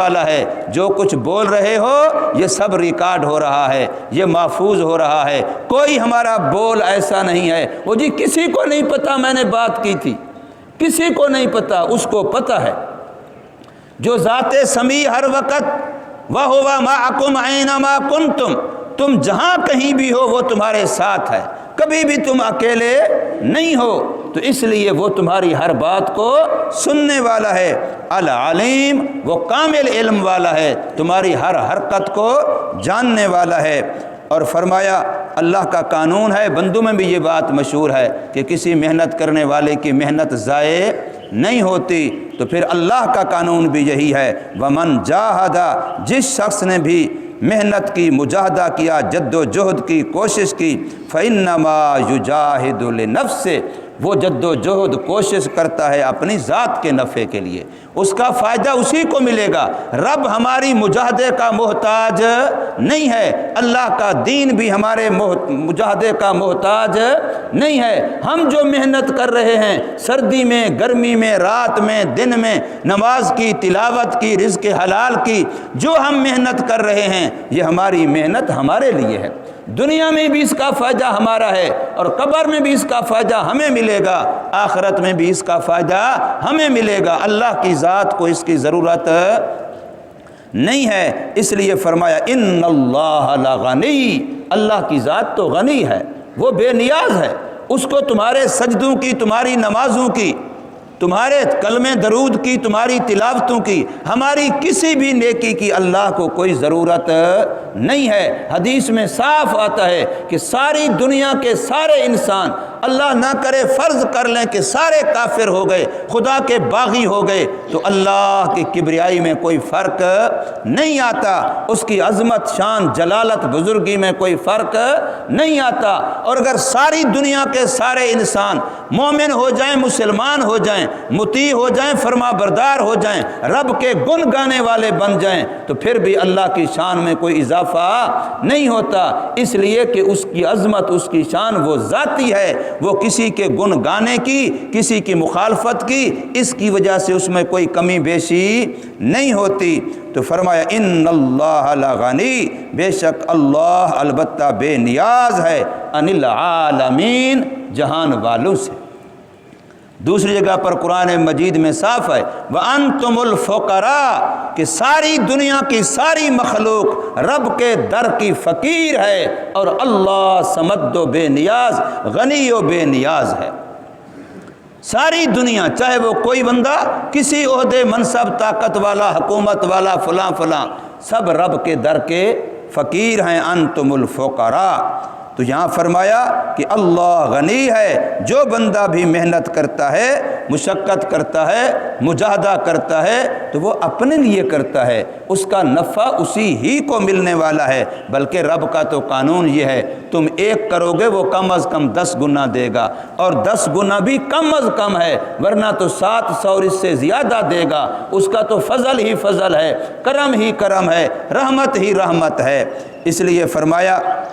والا ہے، جو کچھ بول رہے ہو یہ سب ریکارڈ ہو رہا ہے، یہ محفوظ ہو رہا ہے، کوئی ہمارا بول ایسا نہیں ہے وہ جی کسی کو نہیں پتا میں نے بات کی تھی، کسی کو نہیں پتا، اس کو پتا ہے۔ جو ذات سمیع ہر وقت وَهُوَ مَعَكُمْ أَيْنَمَا كُنْتُمْ، تم جہاں کہیں بھی ہو وہ تمہارے ساتھ ہے، کبھی بھی تم اکیلے نہیں ہو، تو اس لیے وہ تمہاری ہر بات کو سننے والا ہے۔ العلیم، وہ کامل علم والا ہے، تمہاری ہر حرکت کو جاننے والا ہے۔ اور فرمایا اللہ کا قانون ہے، بندوں میں بھی یہ بات مشہور ہے کہ کسی محنت کرنے والے کی محنت ضائع نہیں ہوتی، تو پھر اللہ کا قانون بھی یہی ہے، ومن جاہد، جس شخص نے بھی محنت کی، مجاہدہ کیا، جد و جہد کی، کوشش کی، فَإِنَّمَا يُجَاهِدُ لِنَفْسِهِ، وہ جد و جہد کوشش کرتا ہے اپنی ذات کے نفع کے لیے، اس کا فائدہ اسی کو ملے گا۔ رب ہماری مجاہدے کا محتاج نہیں ہے، اللہ کا دین بھی ہمارے مجاہدے کا محتاج نہیں ہے۔ ہم جو محنت کر رہے ہیں سردی میں، گرمی میں، رات میں، دن میں، نماز کی، تلاوت کی، رزق حلال کی، جو ہم محنت کر رہے ہیں یہ ہماری محنت ہمارے لیے ہے، دنیا میں بھی اس کا فائدہ ہمارا ہے، اور قبر میں بھی اس کا فائدہ ہمیں ملے گا، آخرت میں بھی اس کا فائدہ ہمیں ملے گا۔ اللہ کی ذات کو اس کی ضرورت نہیں ہے، اس لیے فرمایا ان اللہ لغنی، اللہ کی ذات تو غنی ہے، وہ بے نیاز ہے، اس کو تمہارے سجدوں کی، تمہاری نمازوں کی، تمہارے کلمے درود کی، تمہاری تلاوتوں کی، ہماری کسی بھی نیکی کی اللہ کو کوئی ضرورت نہیں ہے۔ حدیث میں صاف آتا ہے کہ ساری دنیا کے سارے انسان، اللہ نہ کرے فرض کر لیں کہ سارے کافر ہو گئے، خدا کے باغی ہو گئے، تو اللہ کی کبریائی میں کوئی فرق نہیں آتا، اس کی عظمت، شان، جلالت، بزرگی میں کوئی فرق نہیں آتا۔ اور اگر ساری دنیا کے سارے انسان مومن ہو جائیں، مسلمان ہو جائیں، مطیع ہو جائیں، فرما بردار ہو جائیں، رب کے گن گانے والے بن جائیں، تو پھر بھی اللہ کی شان میں کوئی اضافہ نہیں ہوتا، اس لیے کہ اس کی عظمت، اس کی شان وہ ذاتی ہے، وہ کسی کے گن گانے کی، کسی کی مخالفت کی، اس کی وجہ سے اس میں کوئی کمی بیشی نہیں ہوتی۔ تو فرمایا ان اللہ لغنی، بے شک اللہ البتہ بے نیاز ہے، عن العالمین، جہان والوں سے۔ دوسری جگہ پر قرآن مجید میں صاف ہے وَأَنْتُمُ الْفُقَرَاء، کہ ساری دنیا کی ساری مخلوق رب کے در کی فقیر ہے، اور اللہ صمد و بے نیاز، غنی و بے نیاز ہے۔ ساری دنیا، چاہے وہ کوئی بندہ کسی عہدے، منصب، طاقت والا، حکومت والا، فلاں فلاں، سب رب کے در کے فقیر ہیں۔ انتم الفقراء، تو یہاں فرمایا کہ اللہ غنی ہے، جو بندہ بھی محنت کرتا ہے، مشقت کرتا ہے، مجاہدہ کرتا ہے، تو وہ اپنے لیے کرتا ہے، اس کا نفع اسی ہی کو ملنے والا ہے۔ بلکہ رب کا تو قانون یہ ہے، تم ایک کرو گے وہ کم از کم 10 گنا دے گا، اور 10 گنا بھی کم از کم ہے، ورنہ تو 700 اس سے زیادہ دے گا۔ اس کا تو فضل ہی فضل ہے، کرم ہی کرم ہے، رحمت ہی رحمت ہے۔ اس لیے فرمایا